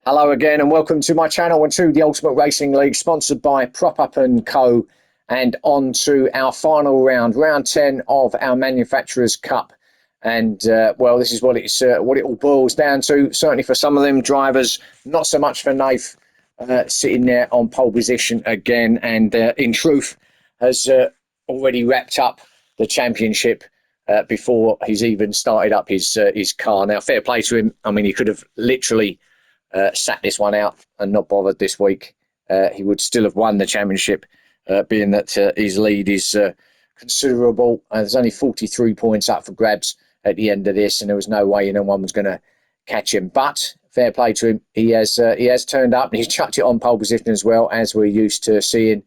Hello again and welcome to my channel and to the Ultimate Racing League, sponsored by Prop Up & Co. And on to our final round, round 10 of our Manufacturers Cup. And well, this is what it all boils down to. Certainly for some of them drivers, not so much for Nath, sitting there on pole position again. And in truth, has already wrapped up the championship before he's even started up his car. Now, fair play to him. I mean, he could have literally sat this one out and not bothered this week. He would still have won the championship, being that his lead is considerable. There's only 43 points up for grabs at the end of this, and there was no way anyone was going to catch him. But fair play to him. He has turned up, and he's chucked it on pole position as well, as we're used to seeing.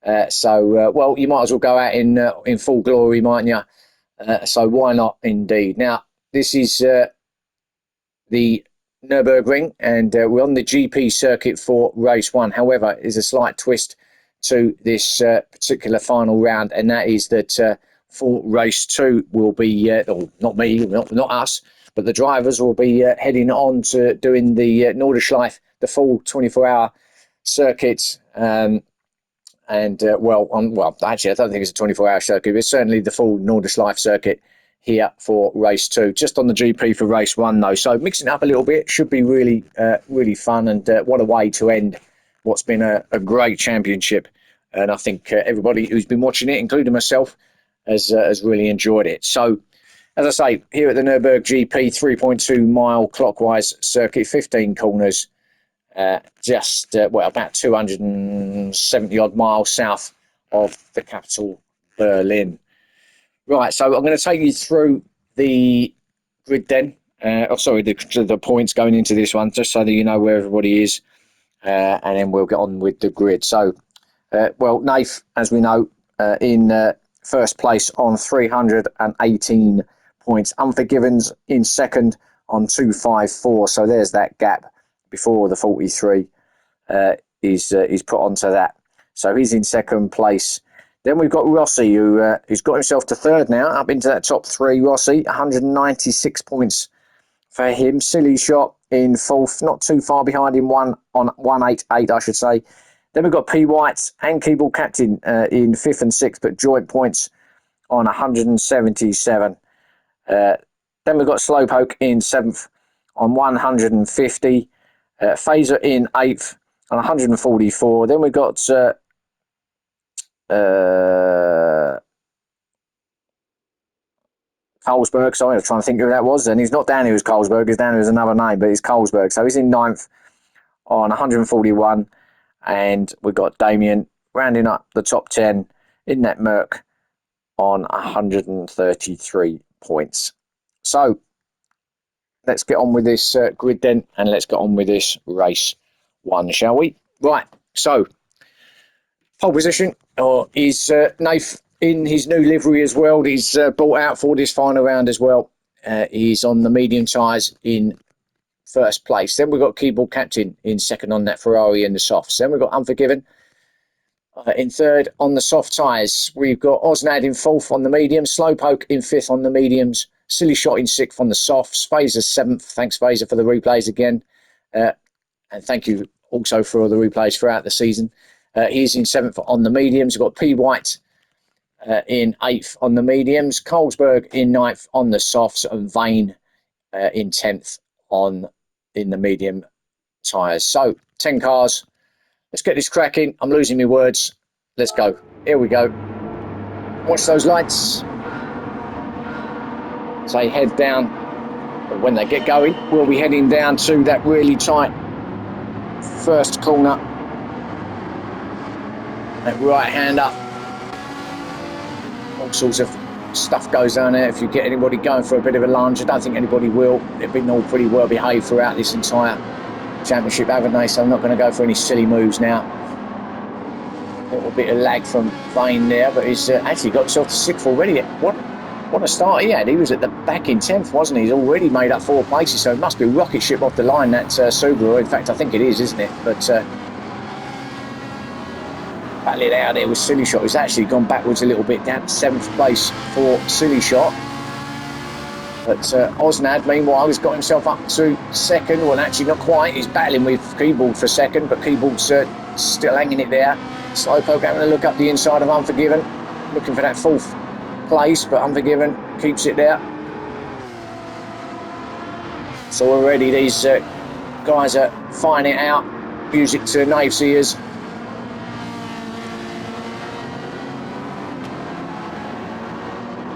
Well, you might as well go out in full glory, mightn't you? So why not, indeed? Now, this is the Nurburgring, and we're on the GP circuit for race one. However, there's a slight twist to this particular final round, and that is that for race two will be, not me, not us, but the drivers will be heading on to doing the Nordschleife, the full 24-hour circuit. Well, actually, I don't think it's a 24-hour circuit, but it's certainly the full Nordschleife circuit here for race two, just on the GP for race one though. So mixing it up a little bit should be really fun, and what a way to end what's been a great championship. And I think everybody who's been watching it, including myself, has really enjoyed it. So as I say, here at the Nürburgring GP, 3.2 mile clockwise circuit, 15 corners, about 270 odd miles south of the capital, Berlin. Right, so I'm going to take you through the grid then. The points going into this one, just so that you know where everybody is, and then we'll get on with the grid. So, Nath, as we know, in first place on 318 points. Unforgiven's in second on 254. So there's that gap before the 43 is put onto that. So he's in second place. Then we've got Rossi, who's got himself to third now, up into that top three. Rossi, 196 points for him. Silly Shot in fourth, not too far behind him, on 188, I should say. Then we've got P. White and Keyboard Captain in fifth and sixth, but joint points on 177. Then we've got Slowpoke in seventh on 150. Phaser in eighth on 144. Then we've got Carlsberg, sorry, I was trying to think who that was, and he's not down here as Carlsberg, he's down here as another name, but it's Carlsberg, so he's in ninth on 141, and we've got Damien rounding up the top 10 in that Merc on 133 points. So let's get on with this grid then, and let's get on with this race one, shall we? Right, so pole position is Nath in his new livery as well. He's brought out for this final round as well. He's on the medium tyres in first place. Then we've got Keyboard Captain in second on that Ferrari in the softs. Then we've got Unforgiven in third on the soft tyres. We've got Osnad in fourth on the mediums. Slowpoke in fifth on the mediums. Silly Shot in sixth on the softs. Phaser seventh. Thanks, Phaser, for the replays again. And thank you also for all the replays throughout the season. He's in seventh on the mediums. We've got P. White in eighth on the mediums. Carlsberg in ninth on the softs, and Vane in 10th in the medium tyres. So 10 cars. Let's get this cracking. I'm losing my words. Let's go. Here we go. Watch those lights. Say head down. But when they get going, we'll be heading down to that really tight first corner. That right hand up. All sorts of stuff goes down there. If you get anybody going for a bit of a lunge, I don't think anybody will. They've been all pretty well behaved throughout this entire championship, haven't they? So I'm not going to go for any silly moves now. A little bit of lag from Vane there, but he's actually got himself to sixth already. What a start he had. He was at the back in 10th, wasn't he? He's already made up 4 places, so it must be a rocket ship off the line, that Subaru. In fact, I think it is, isn't it? But battling out there with Silly Shot. He's actually gone backwards a little bit, down to 7th place for Silly Shot. But Osnad, meanwhile, has got himself up to second. Well, actually not quite. He's battling with Keyboard for second, but Keyboard's still hanging it there. Slowpoke having a look up the inside of Unforgiven, looking for that fourth place, but Unforgiven keeps it there. So already these guys are finding it out. Music to Nave's ears.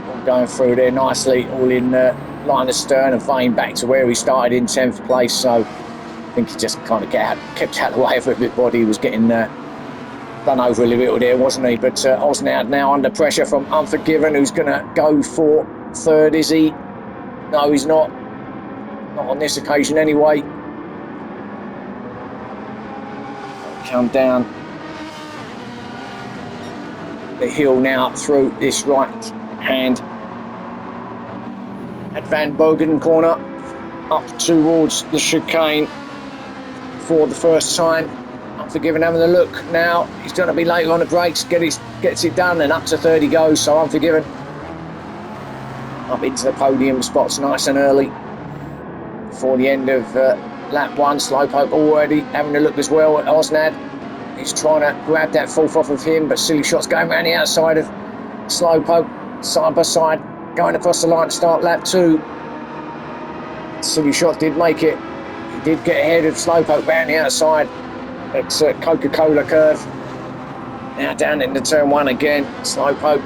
All going through there nicely, all in line astern and flying back to where he started in 10th place. So I think he just kind of kept out of the way of everybody. He was getting done over a little bit there, wasn't he? But Osnard now under pressure from Unforgiven, who's going to go for third, is he? No, he's not. Not on this occasion anyway. Come down the hill now through this right hand at Van Bogen corner, up towards the chicane for the first time. Unforgiven having a look now. He's going to be later on the brakes, gets it done, and up to third he goes. So Unforgiven up into the podium spots nice and early before the end of lap one. Slowpoke already having a look as well at Osnad. He's trying to grab that fourth off of him, but Silly Shot's going around the outside of Slowpoke, side by side, going across the line to start lap two. Silly Shot did make it. He did get ahead of Slowpoke round the outside at Coca-Cola curve. Now down into turn one again. Slowpoke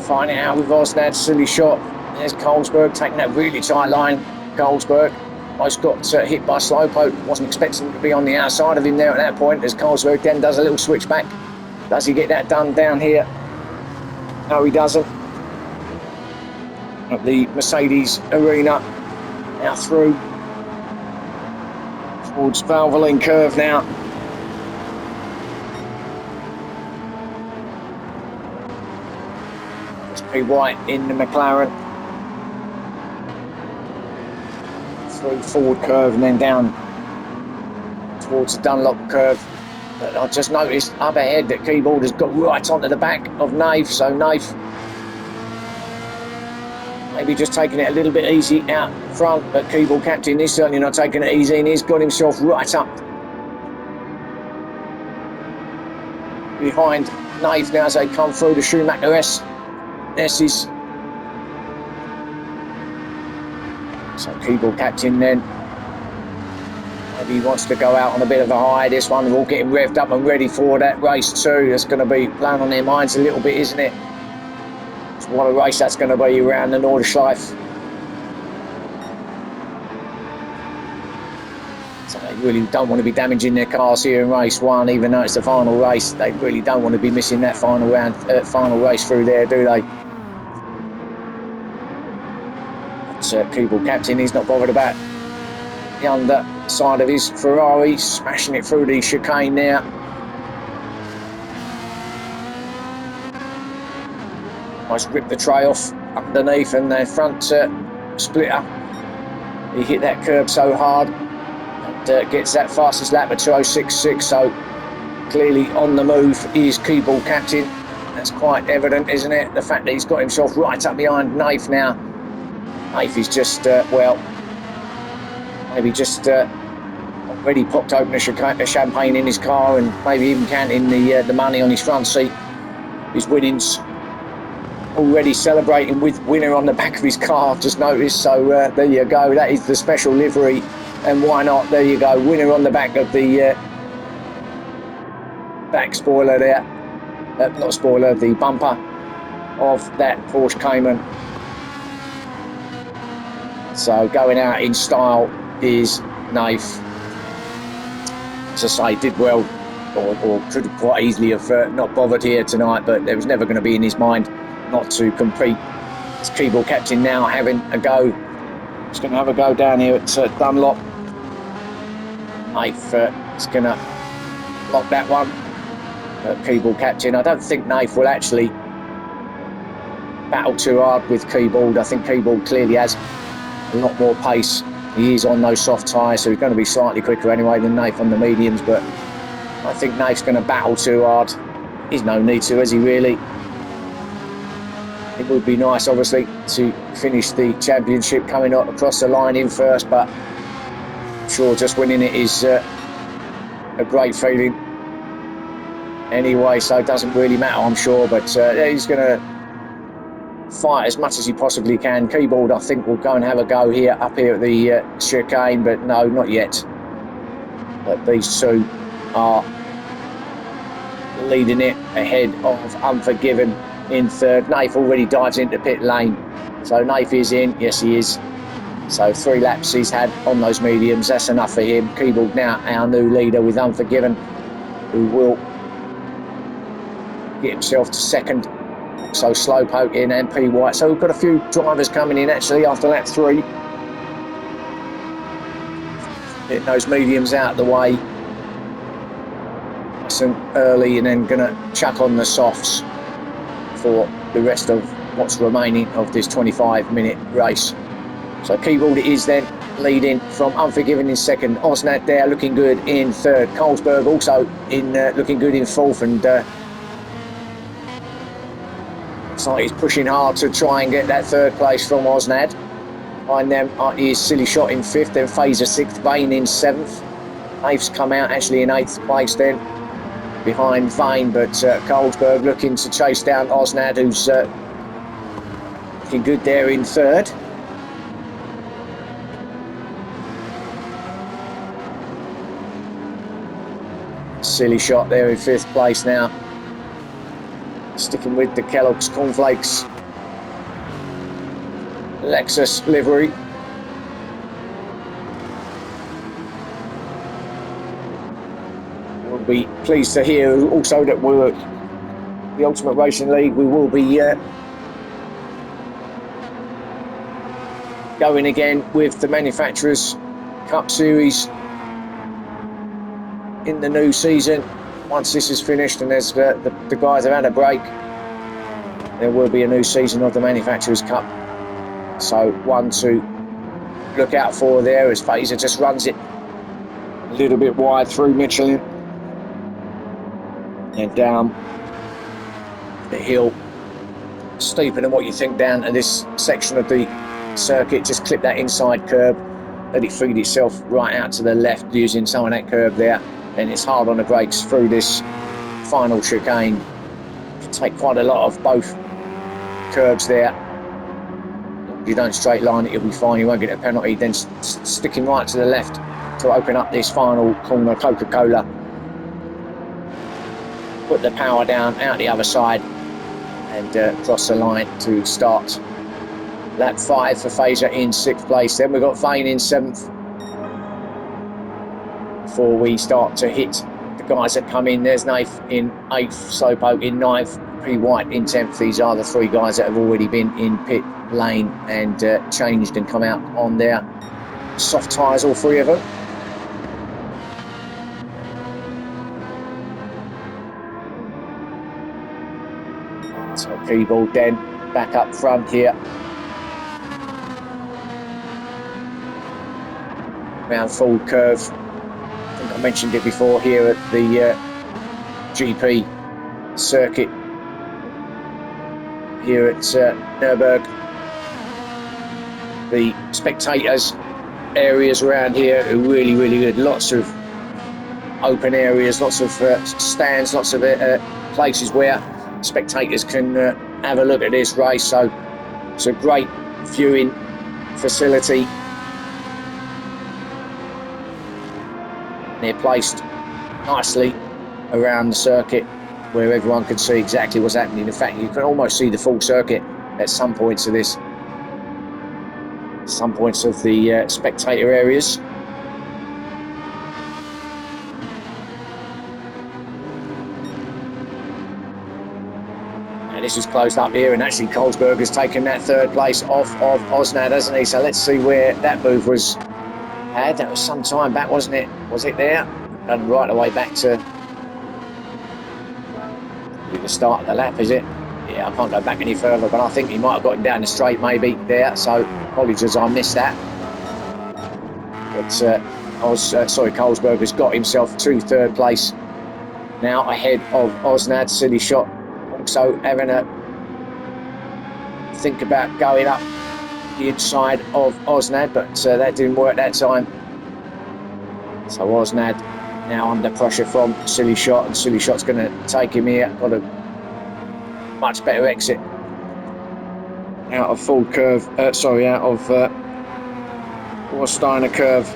finding out with Osnad. Silly Shot. There's Colesberg taking that really tight line. Colesberg almost got hit by Slowpoke. Wasn't expecting to be on the outside of him there at that point, as Colesberg then does a little switch back. Does he get that done down here? No, he doesn't. At the Mercedes Arena, now through towards Valvoline curve now. Just be White in the McLaren. Through Ford curve and then down towards the Dunlop curve. But I just noticed up ahead that Keyboard has got right onto the back of Nave, so Nave maybe just taking it a little bit easy out front, but Keyboard Captain is certainly not taking it easy, and he's got himself right up behind Nave now as they come through the Schumacher S's. So Keyboard Captain then, maybe he wants to go out on a bit of a high. This one, they're all getting revved up and ready for that race too. That's going to be playing on their minds a little bit, isn't it? So what a race that's going to be around the Nordschleife. So they really don't want to be damaging their cars here in race one, even though it's the final race. They really don't want to be missing that final race through there, do they? Keyboard Captain, he's not bothered about the underside of his Ferrari, smashing it through the chicane there. Almost ripped the tray off underneath, and the front splitter. He hit that curb so hard and gets that fastest lap at 2:06.6. So clearly on the move is Keyboard Captain. That's quite evident, isn't it? The fact that he's got himself right up behind Nafe now. Nafe is just, well, maybe just already popped open a champagne in his car, and maybe even counting the money on his front seat. His winnings. Already celebrating with winner on the back of his car, I've just noticed. So there you go, that is the special livery, and why not? There you go, winner on the back of the back spoiler there, not spoiler, the bumper of that Porsche Cayman. So going out in style is Nafe. As I say, did well, or could quite easily have not bothered here tonight, but it was never going to be in his mind not to compete. It's Keyboard Captain now having a go. He's going to have a go down here at Dunlop. Nafe is going to lock that one. Keyboard Captain, I don't think Nafe will actually battle too hard with Keyboard. I think Keyboard clearly has a lot more pace. He is on those soft tyres, so he's going to be slightly quicker anyway than Nafe on the mediums, but I think Nafe's going to battle too hard. He's no need to, is he really? It would be nice, obviously, to finish the championship coming across the line in first, but I'm sure just winning it is a great feeling anyway, so it doesn't really matter, I'm sure. But he's going to fight as much as he possibly can. Keyboard, I think, will go and have a go here, up here at the chicane, but no, not yet. But these two are leading it ahead of Unforgiven in third. Nath already dives into pit lane, so Nath is in. Yes, he is. So 3 laps he's had on those mediums, that's enough for him. Keyboard now our new leader with Unforgiven, who will get himself to second. So Slowpoke in and P White. So we've got a few drivers coming in actually after lap 3. Getting those mediums out of the way nice and early, and then gonna chuck on the softs for the rest of what's remaining of this 25-minute race. So Keyboard is then leading from Unforgiven in second. Osnat there looking good in third. Colesberg also in looking good in fourth, and looks like he's pushing hard to try and get that third place from Osnat. Behind them is Silly Shot in fifth, then Phaser sixth, Vane in seventh. Nath's come out actually in eighth place then, behind Vane, but Colesberg looking to chase down Osnat, who's looking good there in third. Silly Shot there in fifth place now, sticking with the Kellogg's Cornflakes Lexus livery. We'll be pleased to hear also that we're the Ultimate Racing League. We will be going again with the Manufacturers Cup Series in the new season. Once this is finished and there's the guys have had a break, there will be a new season of the Manufacturers Cup. So one to look out for there as Phaser just runs it a little bit wide through Michelin and down the hill, steeper than what you think down to this section of the circuit. Just clip that inside curb, let it feed itself right out to the left using some of that curb there, and it's hard on the brakes through this final chicane. You take quite a lot of both curbs there. If you don't straight line it, you'll be fine, you won't get a penalty. Then sticking right to the left to open up this final corner. Coca-Cola put the power down out the other side and cross the line to start lap 5 for Phaser in 6th place. Then we've got Vane in 7th before we start to hit the guys that come in. There's Nath in 8th, Slowpoke in 9th, P White in 10th. These are the 3 guys that have already been in pit lane and changed and come out on their soft tyres, all 3 of them. So Keyboard then back up front here. Round forward curve. I think I mentioned it before here at the GP circuit here at Nurburgring. The spectators areas around here are really, really good. Lots of open areas, lots of stands, lots of places where spectators can have a look at this race. So it's a great viewing facility. They're placed nicely around the circuit where everyone can see exactly what's happening. In fact, you can almost see the full circuit at some points of this, some points of the spectator areas. And this is closed up here, and actually Colesberg has taken that 3rd place off of Osnat, hasn't he? So let's see where that move was had. That was some time back, wasn't it? Was it there? And right away back to the start of the lap, is it? Yeah, I can't go back any further, but I think he might have got him down the straight maybe there. So apologies, I missed that. But Colesberg has got himself to 3rd place now, ahead of Osnat. Silly Shot also having a think about going up the inside of Osnad, but that didn't work that time. So Osnad now under pressure from Silly Shot, and Silly Shot's going to take him here. Got a much better exit out of full curve. Out of Warsteiner curve.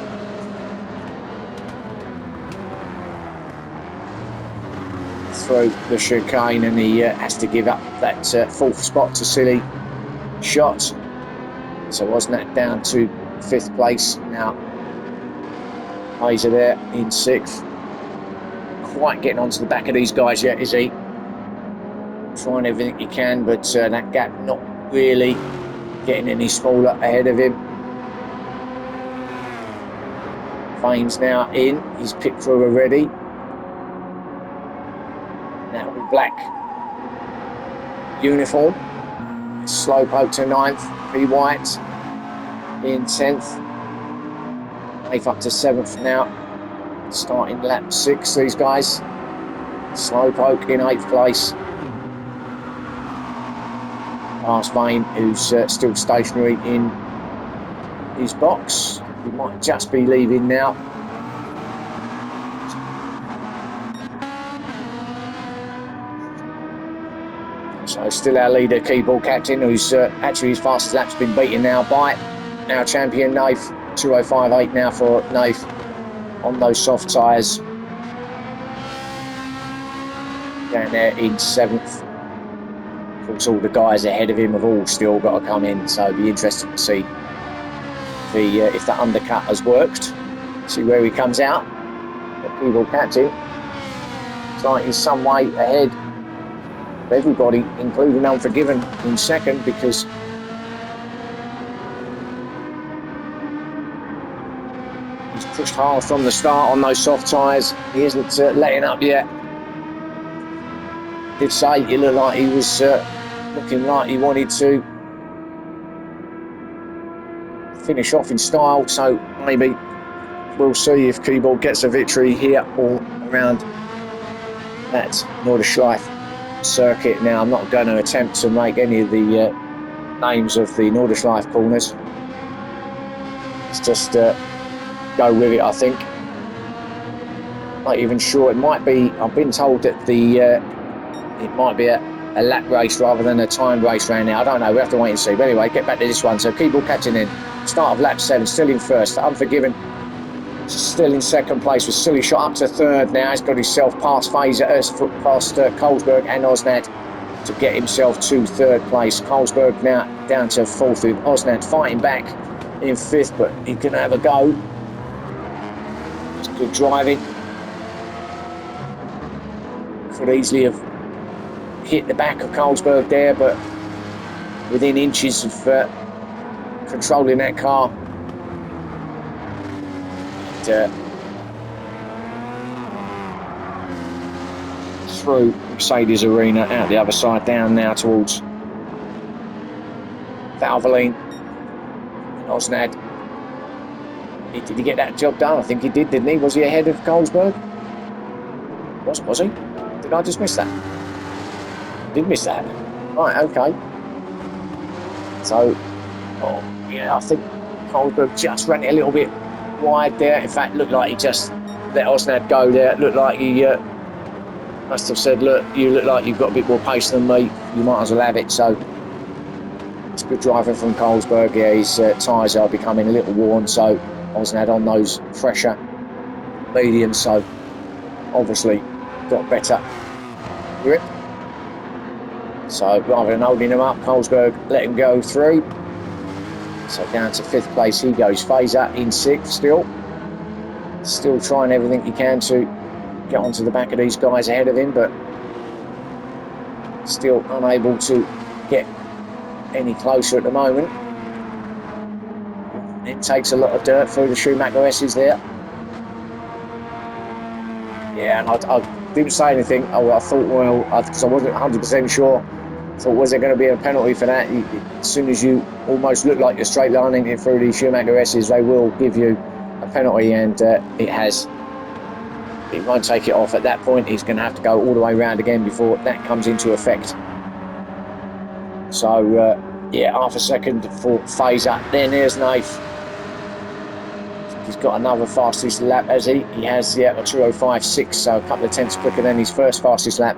Through the chicane, and he has to give up that fourth spot to Silly Shot. So Osnad down to 5th place now. Hazer there in 6th. Quite getting onto the back of these guys yet, is he? Trying everything he can, but that gap not really getting any smaller ahead of him. Fane's now in. He's pit crew already. Now black uniform. Slowpoke to 9th. P White in 10th. Naif up to 7th now. Starting lap 6, these guys. Slowpoke in 8th place. Past Vane, who's still stationary in his box. He might just be leaving now. So still our leader, Keyball Captain, who's actually his fastest lap's been beaten now by our champion Naif. 2:05.8 now for Naif on those soft tyres. Down there in 7th. Of course, all the guys ahead of him have all still got to come in, so it'll be interesting to see if that undercut has worked. See where he comes out. But Keyball Captain is like he's some way ahead of everybody, including Unforgiven in 2nd, because he's pushed hard from the start on those soft tyres. He isn't letting up yet. Did say it looked like he was looking like he wanted to finish off in style, so maybe we'll see if Keyball gets a victory here or around that Nordschleife circuit. Now, I'm not going to attempt to make any of the names of the Nordschleife corners. Let's just go with it, I think. Not even sure. It might be, I've been told that it might be a lap race rather than a timed race round now. I don't know, we'll have to wait and see. But anyway, get back to this one. So Keyball Captain in. Start of lap 7, still in 1st. Unforgiven still in 2nd place, with Silly Shot up to 3rd now. He's got himself past past Colesberg and Osnad to get himself to 3rd place. Colesberg now down to 4th, with Osnad fighting back in 5th, but he can have a go. It's good driving. Could easily have hit the back of Colesberg there, but within inches of controlling that car. And, through Mercedes Arena, out the other side, down now towards Valvoline and Osnad. Did he get that job done? I think he did, didn't he? Was he ahead of Colesberg? Was he? Did I just miss that? Did miss that? Right, okay. So, yeah, I think Colesberg just ran it a little bit wide there. In fact, looked like he just let Osnad go there. It looked like he must have said, look, you look like you've got a bit more pace than me. You might as well have it. So, it's good driving from Colesberg. Yeah, his tyres are becoming a little worn. So, Osnad on those fresher mediums. So, obviously, got better grip. So rather than holding him up, Colesberg let him go through. So down to 5th place he goes. Fazer in 6th still. Still trying everything he can to get onto the back of these guys ahead of him, but still unable to get any closer at the moment. It takes a lot of dirt through the Schumacher S's there. Yeah, and I didn't say anything. I thought, well, because I wasn't 100% sure. So was there going to be a penalty for that? As soon as you almost look like you're straight lining it through the Schumacher S's, they will give you a penalty, and it has. It won't take it off at that point. He's going to have to go all the way around again before that comes into effect. So Yeah, half a second for Fazer. Then there's Nath. He's got another fastest lap, has he? He has, yeah, a 2:05.6, so a couple of tenths quicker than his first fastest lap.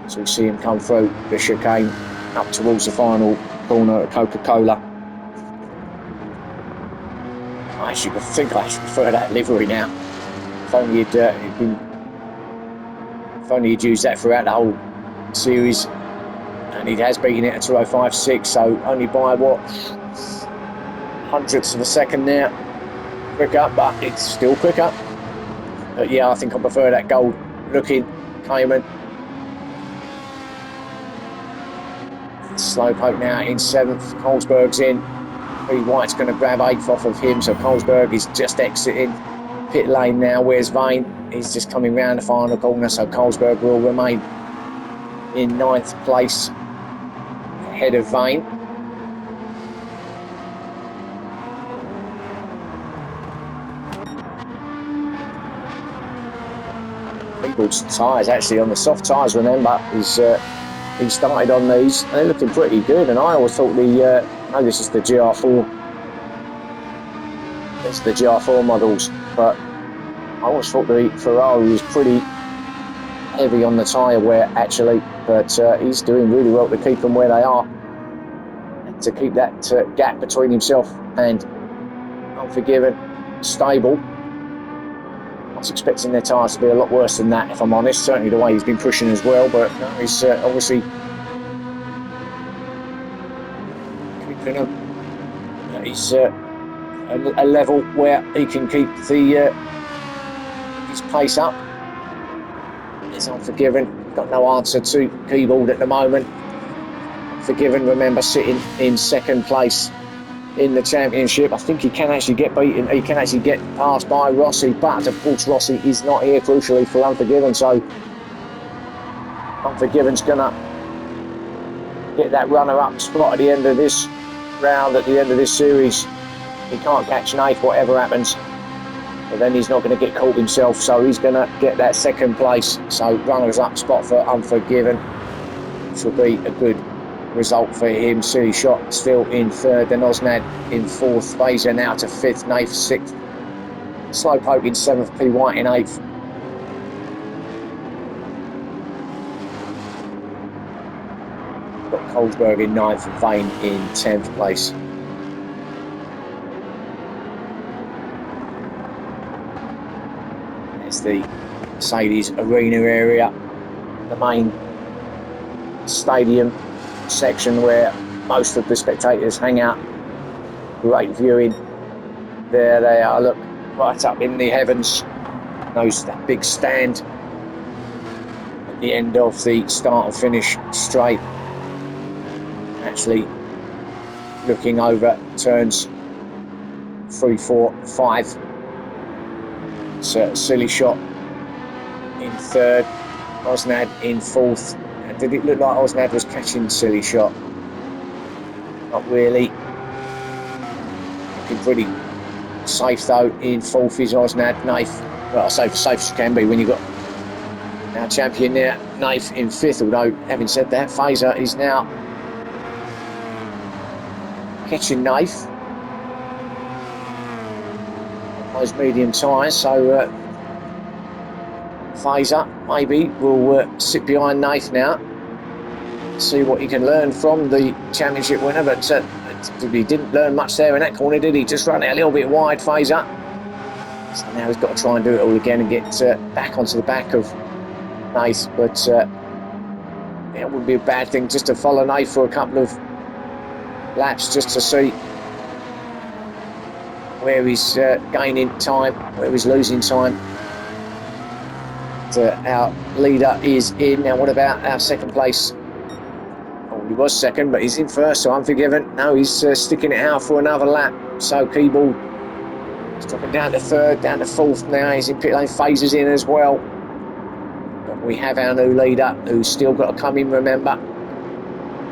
So we see him come through the chicane up towards the final corner at Coca-Cola. I think I actually prefer that livery now. If only he'd used that throughout the whole series, and he has beaten it at 2:05.6, so only by what, hundredths of a second now quicker, but it's still quicker. But yeah, I think I prefer that gold looking Cayman. Slowpoke now in 7th. Colesberg's in. P. White's going to grab 8th off of him, so Colesberg is just exiting pit lane now. Where's Vane? He's just coming round the final corner, so Colesberg will remain in 9th place ahead of Vane. People's tyres actually on the soft tyres, remember, he started on these. They're looking pretty good, and I always thought this is the GR4. It's the GR4 models, but I always thought the Ferrari was pretty heavy on the tyre wear actually, but he's doing really well to keep them where they are, to keep that gap between himself and Unforgiven stable. I was expecting their tyres to be a lot worse than that, if I'm honest, certainly the way he's been pushing as well, but no, he's obviously keeping them. He's a level where he can keep his pace up. It's Unforgiven, got no answer to keyboard at the moment. Unforgiven, remember, sitting in 2nd place in the championship. I think he can actually get beaten, he can actually get passed by Rossi, but of course Rossi is not here crucially for Unforgiven, so Unforgiven's gonna get that runner-up spot at the end of this round, at the end of this series. He can't catch Nath whatever happens, but then he's not going to get caught himself, so he's going to get that 2nd place. So runners-up spot for Unforgiven, which will be a good result for him. Silly Shot still in 3rd, then Osnad in 4th, Fazer now to 5th, Nath 6th, Slowpoke in 7th, P. White in 8th. Got Colesberg in 9th and Vane in 10th place. It's the Mercedes Arena area, the main stadium section where most of the spectators hang out. Great viewing. There they are, look, right up in the heavens. That big stand at the end of the start and finish straight. Actually looking over turns 3, 4, 5. It's a Silly Shot in 3rd, Osnad in 4th. Did it look like Osnad was catching Silly Shot? Not really. Looking pretty safe though. In 4th is Osnad. Nath, well, safe as you can be when you've got our champion there. Nath in 5th, although having said that, Fazer is now catching Nath. Those medium tyres, so Fazer maybe will sit behind Nath now, see what he can learn from the championship winner, but he didn't learn much there in that corner, did he? Just run it a little bit wide, Fazer. So now he's got to try and do it all again and get back onto the back of Nath, but it wouldn't be a bad thing just to follow Nath for a couple of laps just to see where he's gaining time, where he's losing time. Our leader is in. Now what about our 2nd place? Oh, he was 2nd, but he's in 1st, so Unforgiven. No, he's sticking it out for another lap. So Keyboard is dropping down to 3rd, down to 4th now. He's in pit lane, Fazer's in as well. But we have our new leader who's still got to come in, remember.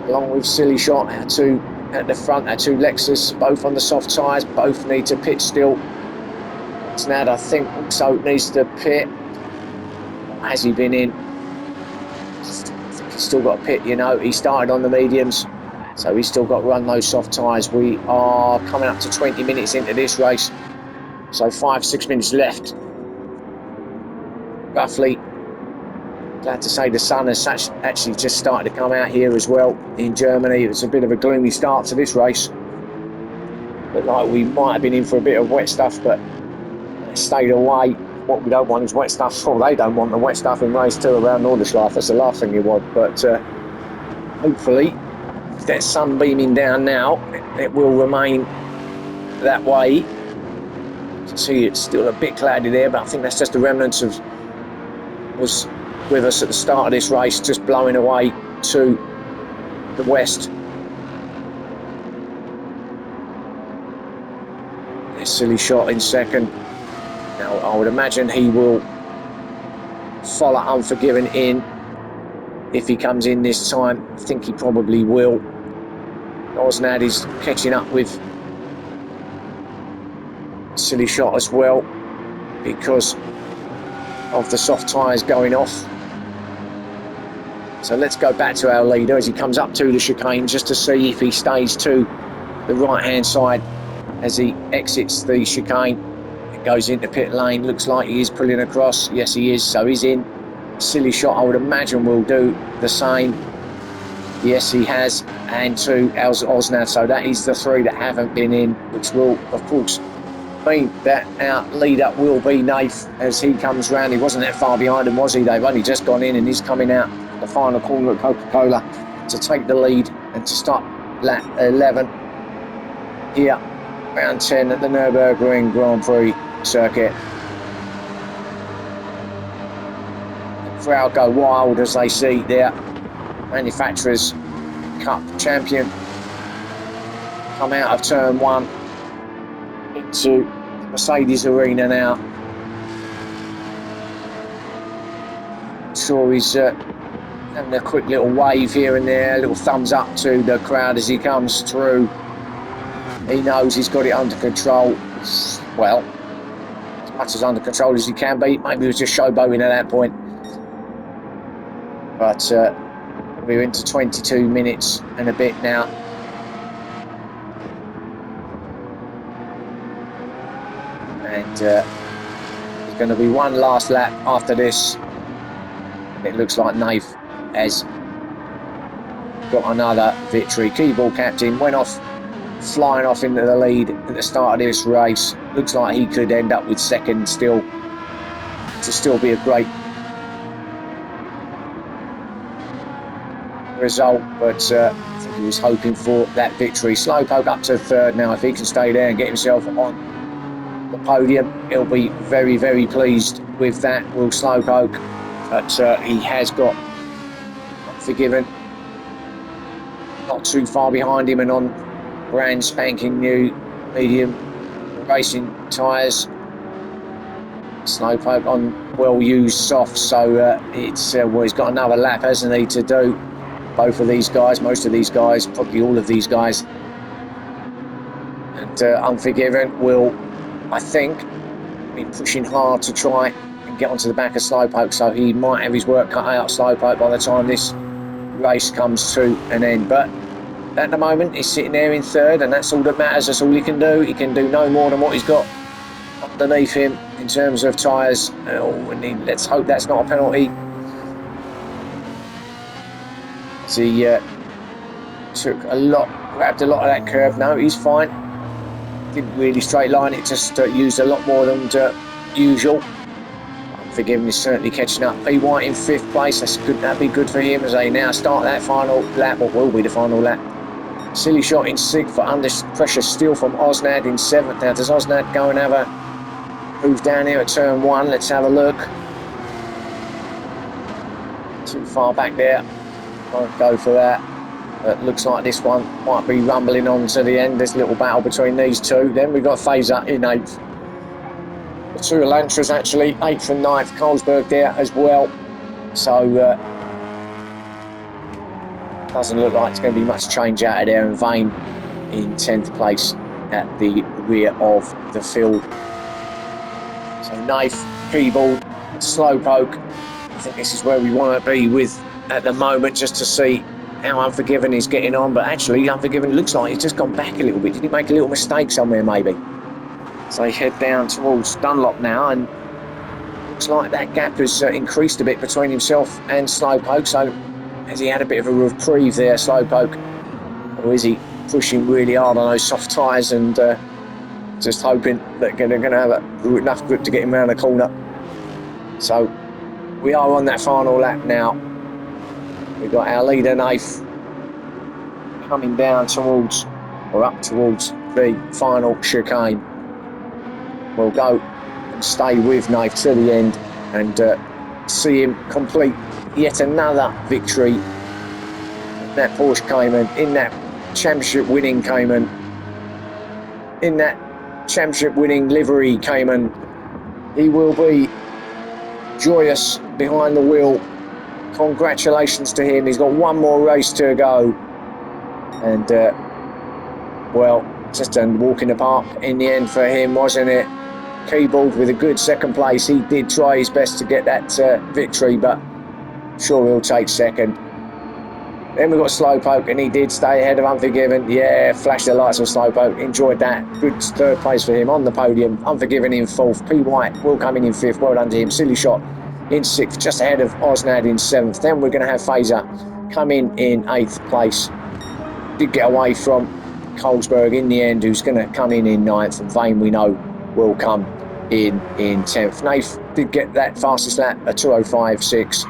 Along with Silly Shot, our 2 at the front, our 2 Lexus, both on the soft tyres, both need to pit still. Osnad, I think, also needs to pit. Has he been in? I think he's still got a pit, you know. He started on the mediums, so he's still got to run those soft tyres. We are coming up to 20 minutes into this race, so 5-6 minutes left, roughly. Glad to say the sun has actually just started to come out here as well in Germany. It's a bit of a gloomy start to this race. Looked like we might have been in for a bit of wet stuff, but stayed away. What we don't want is wet stuff. Well, they don't want the wet stuff in race 2 around Nordschleife. That's the last thing you want. But hopefully, if that sun beaming down now, it will remain that way. You can see it's still a bit cloudy there, but I think that's just the remnants of was with us at the start of this race, just blowing away to the west. A silly shot in second. Now I would imagine he will follow Unforgiven in if he comes in this time. I think he probably will. Osnad is catching up with silly shot as well because of the soft tyres going off. So let's go back to our leader as he comes up to the chicane just to see if he stays to the right hand side as he exits the chicane. It goes into pit lane. Looks like he is pulling across. Yes, he is. So he's in. Silly shot, I would imagine, will do the same. Yes, he has. And to Osnad. So that is the 3 that haven't been in, which will, of course, mean that our leader will be Nath as he comes round. He wasn't that far behind him, was he? They've only just gone in and he's coming out the final corner at Coca-Cola to take the lead and to start lap 11 here, round 10 at the Nurburgring Grand Prix circuit. The crowd go wild as they see their Manufacturers' Cup champion come out of turn 1 into Mercedes Arena now. Sure, he's having a quick little wave here and there, a little thumbs up to the crowd as he comes through. He knows he's got it under control. Well, as much as under control as he can be. Maybe he was just showboating at that point. But we're into 22 minutes and a bit now. And there's going to be one last lap after this. And it looks like Nath has got another victory. Keyball captain went off, flying off into the lead at the start of this race. Looks like he could end up with second still, to still be a great result, but I think he was hoping for that victory. Slowpoke up to third now. If he can stay there and get himself on the podium, he'll be very, very pleased with that, will Slowpoke. But he has got Unforgiven not too far behind him and on brand spanking new medium racing tyres. Slowpoke on well-used softs, so it's well, he's got another lap, hasn't he, to do. Both of these guys, most of these guys, probably all of these guys. And Unforgiven will, I think, be pushing hard to try and get onto the back of Slowpoke, so he might have his work cut out, Slowpoke, by the time this race comes to an end. But at the moment, he's sitting there in third, and that's all that matters. That's all he can do. He can do no more than what he's got underneath him in terms of tyres. And let's hope that's not a penalty. So he grabbed a lot of that curve. No, he's fine. Didn't really straight line it, just used a lot more than usual. Unforgiven is certainly catching up. P. White in 5th place. That's good. That'd be good for him as they now start that final lap, or will be the final lap. Silly shot in 6th, but under pressure still from Osnad in 7th. Now, does Osnad go and have a move down here at turn 1? Let's have a look. Too far back there. Won't go for that. But looks like this one might be rumbling on to the end. This little battle between these two. Then we've got Fazer in 8th. The two Elantras actually 8th and 9th. Carlsberg there as well. So doesn't look like it's going to be much change out of there. And Vane in 10th place at the rear of the field. So Nath, Keyball, Slowpoke. I think this is where we want to be with at the moment just to see how Unforgiven is getting on. But actually, Unforgiven looks like he's just gone back a little bit. Did he make a little mistake somewhere, maybe? So they head down towards Dunlop now, and looks like that gap has increased a bit between himself and Slowpoke. So has he had a bit of a reprieve there, Slowpoke? Or is he pushing really hard on those soft tyres and just hoping that they're going to have enough grip to get him around the corner? So we are on that final lap now. We've got our leader, Nath, coming down towards, or up towards, the final chicane. We'll go and stay with Nath to the end and see him complete yet another victory in that Porsche Cayman, in that championship winning Cayman, in that championship winning livery Cayman. He will be joyous behind the wheel. Congratulations to him. He's got one more race to go. And, well, just a walk in the park in the end for him, wasn't it? Keyboard with a good second place. He did try his best to get that victory, but sure he'll take second. Then we've got Slowpoke, and he did stay ahead of Unforgiven. Yeah, flash the lights on Slowpoke. Enjoyed that. Good third place for him on the podium. Unforgiven in fourth. P. White will come in fifth. Well done to him. Silly Shot in sixth, just ahead of Osnad in seventh. Then we're going to have Phaser come in eighth place. Did get away from Colesberg in the end, who's going to come in ninth. And Vane, we know, will come in 10th. Nath did get that fastest lap, a 2:05.6.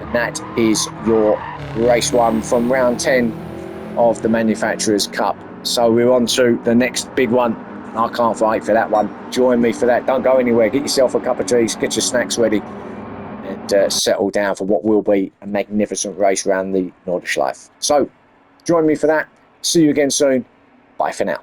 And that is your race one from round 10 of the Manufacturers' Cup. So we're on to the next big one. I can't wait for that one. Join me for that. Don't go anywhere. Get yourself a cup of tea, get your snacks ready, and settle down for what will be a magnificent race around the Nordschleife. So join me for that. See you again soon. Bye for now.